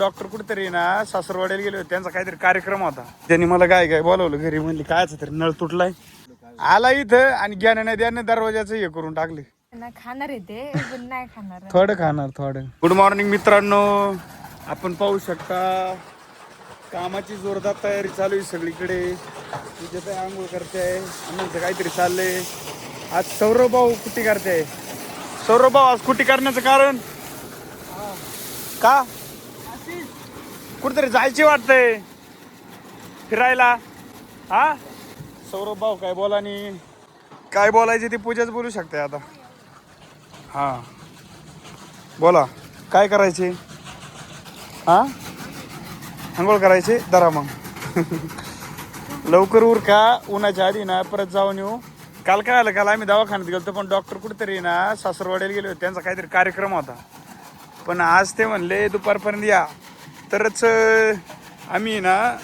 Doctor कुठेतरी ना सासरवाड्याला गेले होते, त्यांचा काहीतरी कार्यक्रम होता. त्यांनी मला काय बोलवलं घरी, म्हणली कायच तरी नळ तुटलाय. आला इथं आणि ज्ञानाने द्याने दरवाजाचं हे करून टाकले. खाणार आहे ते पण नाही खाणार, थोडं खाणार थोडं. गुड मॉर्निंग मित्रांनो, आपण पाहू शकता कामाची जोरदार तयारी चालू आहे सगळीकडे. तुझे तर आंघोळ करते आहे आणि काहीतरी चाललंय. आज सौरभ भाऊ कुट्टी करते. सौरभ भाऊ आज कुट्टी करण्याचं कारण का? कुठेतरी जायची वाटतंय फिरायला. हा सौरभ भाऊ काय बोला आणि काय बोलायचे ते पूजाच बोलू शकते आता. हा बोला काय करायचे? हा आंघोळ करायचे दरा मग. लवकर उर का उन्हाच्या आधी ना परत जाऊन येऊ. काल काय आलं, काल आम्ही दवाखान्यात गेलो पण डॉक्टर कुठेतरी ना सासरवाड्याला गेले होते, त्यांचा काहीतरी कार्यक्रम होता. पण आज ते म्हणले दुपारपर्यंत या, तरच आम्ही ना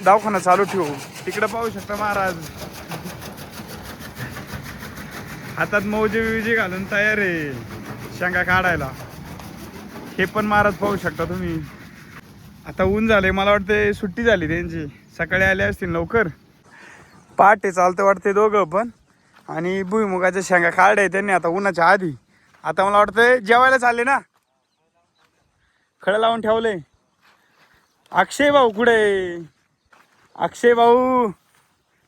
दवाखाना चालू ठेवू. तिकडं पाहू शकता महाराज हातात मौजे विजे घालून तयार आहे शेंगा काढायला. हे पण महाराज पाहू शकता तुम्ही. आता ऊन झाले, मला वाटते सुट्टी झाली त्यांची, सकाळी आले असतील लवकर. पहाटे चालतं वाटते दोघं पण. आणि भुईमुगाच्या शेंगा काढाय त्यांनी आता उन्हाच्या आधी. आता मला वाटतं जेवायला चालले ना, खडं लावून ठेवले. अक्षय भाऊ कुठे? अक्षय भाऊ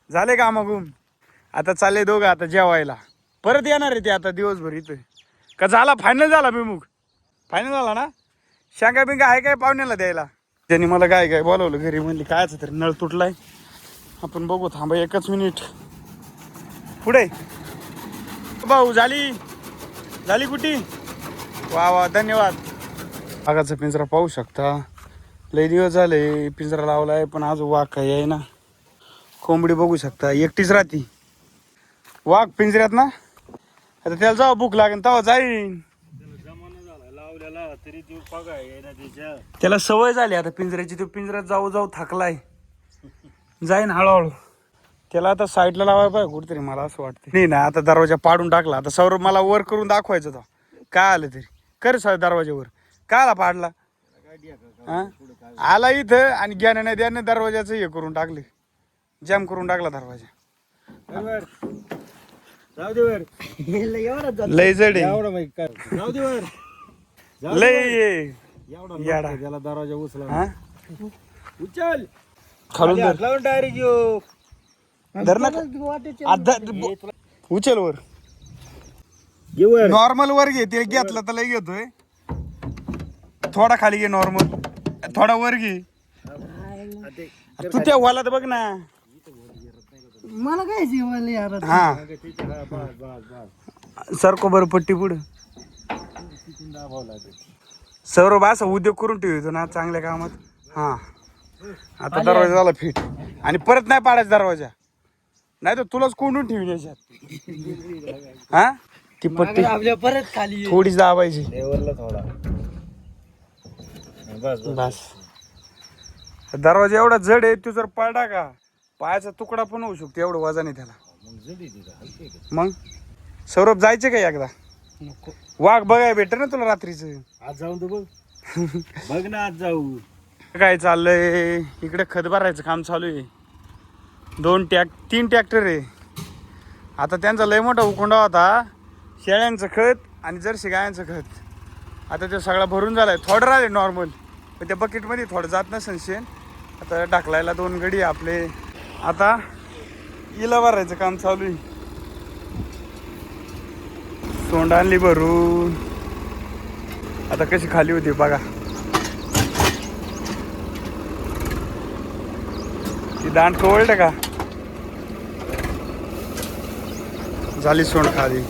झाले का मग? आता चालले दोघं आता जेवायला. परत येणार आहे ते आता दिवसभर इथं. का झाला फायनल झाला भुईमुग? फायनल झाला ना? शेंगा बिंगा आहे काय पाहुण्याला द्यायला? त्यांनी मला काय बोलवलं घरी, म्हणली कायच तरी नळ तुटलाय. आपण बघू, थांबा एकच मिनिट. पुढे भाऊ झाली कुठे? वा वा धन्यवाद. वाघाचा पिंजरा पाहू शकता. लय दिवस झाले पिंजरा लावलाय पण आज वाघ काही आहे ना. कोंबडी बघू शकता एकटीच राहती. वाघ पिंजऱ्यात ना. आता त्याला जाऊ भूक लागेल तेव्हा जाईन. त्याला सवय झाली आता पिंजऱ्याची. तो पिंजऱ्यात जाऊ थकलाय, जाईन हळूहळू. त्याला आता साईडला लावायला पाहिजे कुठेतरी, मला असं वाटतं. नाही ना आता दरवाजा पाडून टाकला. आता सौरभ मला वर करून दाखवायचं होता. काय आलं तरी कर सर दरवाजावर. काय आला पाडला? हा आला इथं आणि ज्ञानाने द्याने दरवाजाचं हे करून टाकले, जॅम करून टाकला दरवाजा. लय जड लय त्याला दरवाजा उचला उचल खालून लावून डायरेक्ट घेऊ. उचल वर नॉर्मल वर घे. ते घेतलं तर लय घेतोय. थोडा खाली घे नॉर्मल, थोडा वर घे. तू त्या वालात बघ ना. मला काय जेवायला यार. हा सरको बरं पट्टी पुढे. सौरभ असा उद्योग करून ठेवतो ना चांगल्या कामात. हा आता दरवाजा झाला फिट आणि परत नाही पाडायचा दरवाजा, नाही तर तुलाच कोंडून ठेवून याच्यात. हा ती पट्टी परत खाली थोडीच दाबायची थोडा बस. दरवाजा एवढा जड आहे, तू जर पडला का पायाचा तुकडा पण होऊ शकतो, एवढं वजन आहे त्याला. मग सौरभ जायचे का एकदा? वाघ बघाय भेट ना तुला रात्रीच. आज जाऊन तू बघ. बघ ना आज जाऊ. काय चाललंय इकडे खत भरायचं काम चालू आहे. 3 ट्रॅक्टर आहे. आता त्यांचा लय मोठा उकोंडा होता शेळ्यांचं खत आणि जर्सी गायांचं खत. आता ते सगळा भरून झालाय. थोडं राहिले नॉर्मल, पण त्या बकेटमध्ये थोडं जात नसेल शेण. आता ढकलायला 2 गडी आपले. आता इला भरायचं काम चालू आहे. सोंड आणली भरून. आता कशी खाली होती बघा. ती दांड कवळलं का झाली सोंड खाली.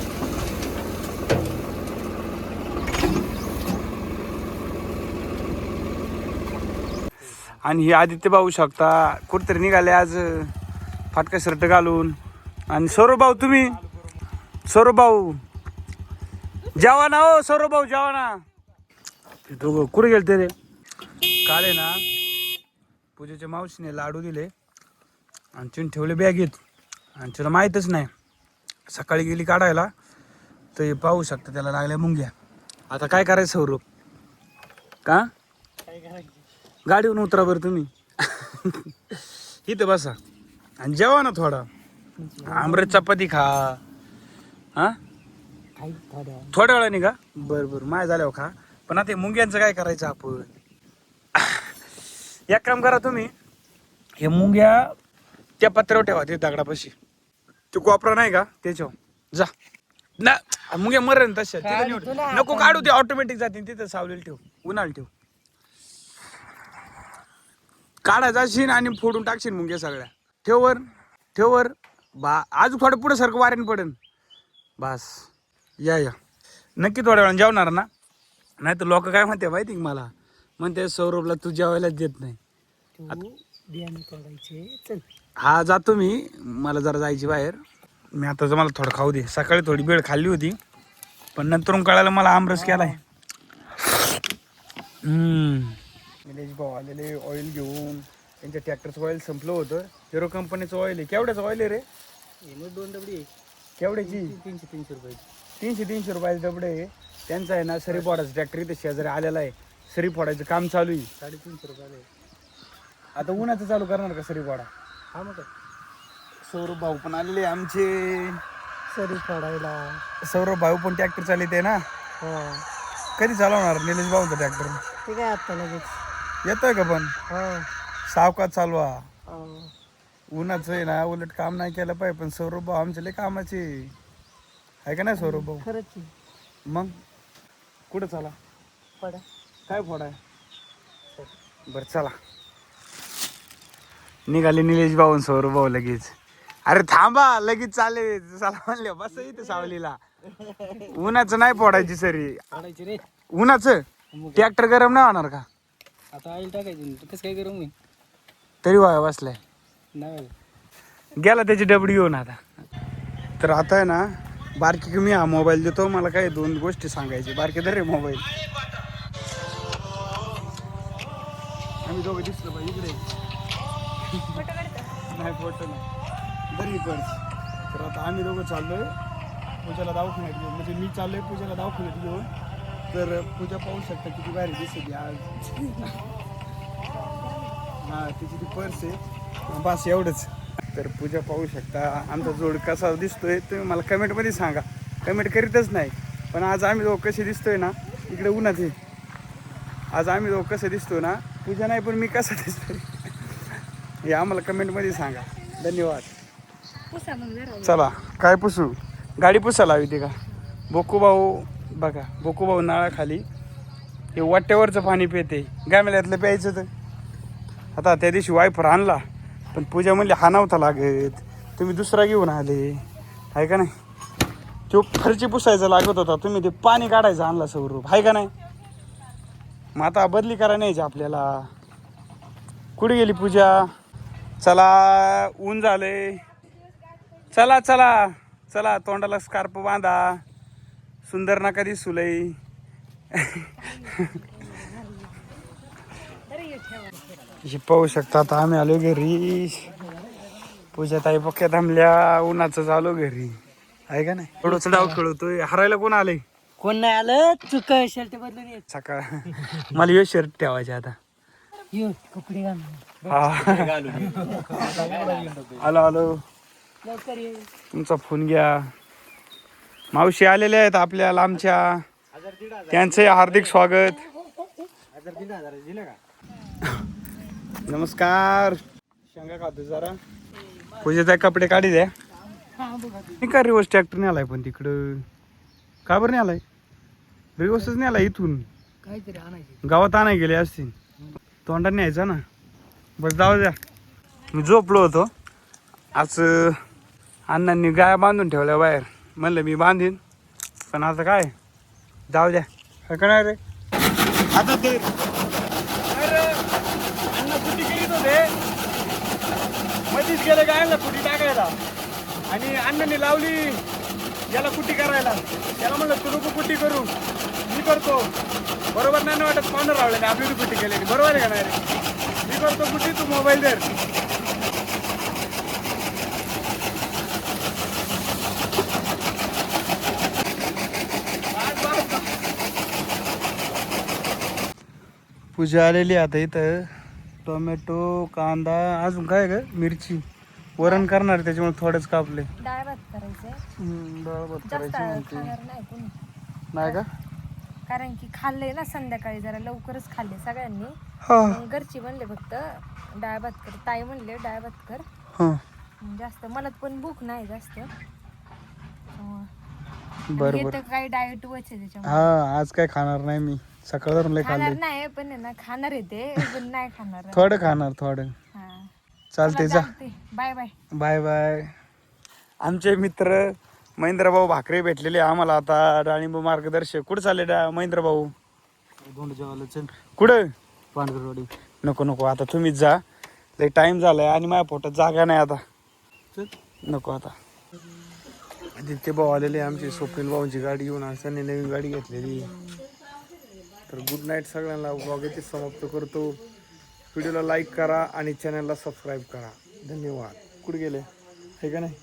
आणि ही आदित्य पाहू शकता कुठतरी निघाले आज फाटका शर्ट घालून. आणि सौरभ भाऊ तुम्ही, सौरभ भाऊ जेवा ना. हो सौरभ भाऊ जेवा ना. दोघं कुठे गेलते रे? काल आहे ना पूजेच्या मावशीने लाडू दिले आणि चिन ठेवले बॅगेत. आणि तिला माहीतच नाही. सकाळी गेली काढायला तर हे पाहू शकता त्याला लागल्या मुंग्या. आता काय करायचं सौरभ? का गाडीवरून उतरा बरं तुम्ही. इथं बसा आणि जेवा ना थोडा. आमरस चपाती खा. हा थोड्या वेळाने का? बरं बरं माय झाल्यावर खा. पण आता हे मुंग्यांचं काय करायचं आपण? एक काम करा तुम्ही, हे मुंग्या त्या पत्र्यावर ठेवा ते दगडापाशी. तो कोपरा नाही का त्याच्यावर जा ना. मुंग्या मरण तशा तिथं नाही उडत. नको काढू, ते ऑटोमॅटिक जातील. तिथं सावलेलं ठेव, उन्हाळ ठेव. काढा जाशील आणि फोडून टाकशील मुंग्या सगळ्या. ठेवर ठेवर बा. आज थोडं पुढे सारखं वाऱ्यान पडेल. बस या या नक्की थोड्या वेळानं जेवणार ना. नाही तर लोक काय म्हणते माहिती का मला, म्हणते सौरभला तू जेवायलाच देत नाही. चल हा जातो मी, मला जरा जायची बाहेर. मी आता मला थोडं खाऊ दे. सकाळी थोडी बेळ खाल्ली होती, पण नंतरून कळालं मला आमरस केलाय. निलेश भाऊ आलेले ऑइल घेऊन. त्यांच्या ट्रॅक्टरचं ऑइल संपलं होतं. हिरो कंपनीचं ऑइल आहे. केवढ्याचं ऑइल आहे रे? 2 डबडी. केवढ्याची? 300 रुपये. 300 रुपयाचे डबडे आहे. त्यांचं आहे ना सरी फोडायचं ट्रॅक्टर इथे शेजारी आलेला आहे. सरी फोडायचं काम चालू आहे. 350 रुपये. आता उन्हाचं चालू करणार का सरी फोडा? हा मग सौरभ भाऊ पण आलेले आमचे. सरी फोडायला. सौरभ भाऊ पण ट्रॅक्टर चालित ना. कधी चालवणार निलेश भाऊचा ट्रॅक्टर? ते काय आता लगेच येतोय का? पण सावकाश चालवा. उन्हाचं आहे ना, उलट काम नाही केलं पाहिजे. पण सौरभ भाऊ आमचे लय कामाचे आहे का नाही सौरभ भाऊ? खरंच मग कुठं चला? फोडा. काय फोडाय? बरं चला. निघाले निलेश भाऊ आणि सौरभ भाऊ लगेच. अरे थांबा, लगेच चाले चला म्हणले. बस इथे सावलीला. उन्हाचं नाही फोडायची सरी. काढायची रे. उन्हाचं ट्रॅक्टर गरम नाही होणार का? आता ऑइल टाकायचं. कसं काय गरम होईल? तरी वाया बसलाय. नाही गेला त्याची डबडी घेऊन आता. तर आता आहे ना, बारकी मी हा मोबाईल देतो. मला काही 2 गोष्टी सांगायची. बारकी धर रे मोबाईल. आम्ही दोघं दिसलो पाहिजे इकडे. नाही फोटो नाही बरी पर्स. तर आता आम्ही दोघं चाललोय पूजाला दवाखान्यात घेऊन. म्हणजे मी चाललोय पूजाला दवाखान्यात घेऊन. तर पूजा पाहू शकता किती भारी दिसते आज. हा तिची ती पर्स आहे. बस एवढंच. तर पूजा पाहू शकता. आमचा जोड कसा दिसतोय तुम्ही मला कमेंटमध्ये सांगा. कमेंट करीतच नाही, पण आज आम्ही दोघं कसे दिसतोय ना इकडे उन्हात आहे. आज आम्ही दोघं कसं दिसतोय ना, पूजा नाही पण मी कसा दिसतोय हे आम्हाला कमेंटमध्ये सांगा. धन्यवाद. चला काय पुसू? गाडी पुसायला हवी ती का? बोकू भाऊ बघा, बोकू भाऊ नाळाखाली हे वाट्यावरचं पाणी पिते. गामेल्यातलं प्यायचं. तर आता त्या दिवशी वायफर आणला, पण पूजा म्हणली हा नव्हता लागत, तुम्ही दुसरा घेऊन आले आहे का नाही. तो फरची पुसायचा लागत होता, तुम्ही ते पाणी काढायचं आणला स्वरूप आहे का नाही. मग आता बदली करायला न्यायची आपल्याला. कुठे गेली पूजा? चला ऊन झाले. चला चला चला तोंडाला स्कार्फ बांधा. सुंदर नका दिसू लई. हे पाहू शकता. आता आम्ही आलो घरी. पूजा ताई पक्क्या थांबल्या. उन्हाचं चालू घरी आहे का नाही. थोडंसं डाव खेळतोय. हरायला कोण आलंय? कोण नाही आलं. चुक शर्ट बदलून ये. सकाळ मला यो शर्ट ठेवायचे आता. ये कपडे घाल. आलो आलो. लवकर ये. तुमचा फोन घ्या. मावशी आलेल्या आहेत आपल्या लांबच्या. त्यांचे हार्दिक स्वागत. नमस्कार. शेंगा खातो जरा. पूजेचा कपडे काढी द्या. मी का रिवर्स ट्रॅक्टर नाही आलाय पण तिकडं का बरं नाही आलाय? रिवर्सच नाही आलाय. इथून काहीतरी आणायचे. गावात आणाय गेले असतील. तोंडाने न्यायचा ना. बस जाऊ द्या. मी झोपलो होतो. आज अण्णांनी गाय बांधून ठेवल्या बाहेर. म्हणलं मी बांधीन, पण आता काय जाऊ द्या. काय करणार रे आता. ते अण्णा कुटी करीत होते, मधीच गेले गायला कुटी टाकायला. आणि अण्णांनी लावली याला कुटी करायला. त्याला म्हणलं तू नको कुटी करू, मी करतो. बरोबर नाही वाटत पाहुणं रावले नाही आपली कुटी केली. बरोबर आहे का नाही रे? मी करतो कुटी, तू मोबाईल धर. पूजा आलेली आहे आता इथं. टोमॅटो, कांदा, अजून काय ग, मिरची. वरण करणार आहे, त्याच्यामुळे थोडेच कापले. डाळ भात करायचंय. बरोबर जास्त करायची म्हणते. खाणार नाही कोणी, नाही का? कारण की खाल्ले ना संध्याकाळी, जरा लवकरच खाल्ले सगळ्यांनी. हा मग घरची म्हणले फक्त डाळ भात कर, ताई म्हणले डाळ भात कर. हा जास्त मला पण भूक नाही जास्त. बरोबर. हे तर काही डाएट वच आहे त्याच्यामुळे. हा आज काय खाणार नाही मी, सकाळ धरून लय खाणार खाल्ले. नाही पण आहे ना, खाणार आहे ते पण नाही खाणार. थोडं खाणार थोडं. हा चालते जा. Bye bye. Bye bye. आमचे मित्र महेंद्र भाऊ भाकरे भेटलेले आम्हाला आता. डाळिंब मार्गदर्शक. कुठं चालले महेंद्र भाऊ? धोंडच्यावाला चल कुठं? पांढरवाडी. नको नको, आता तुम्हीच जा, लय टाइम झालाय आणि माझ्या पोटात जागा नाही आता. चल. नको आता. आदित्य भाऊ आलेले आमचे, स्वप्नील भाऊंची गाडी घेऊन. असताना नवीन गाडी घेतलेली. तर गुड नाईट सगळ्यांना. ब्लॉग इथे समाप्त करतो. व्हिडिओला लाईक करा आणि चॅनलला सबस्क्राईब करा. धन्यवाद. कुठे गेले हे का नाही?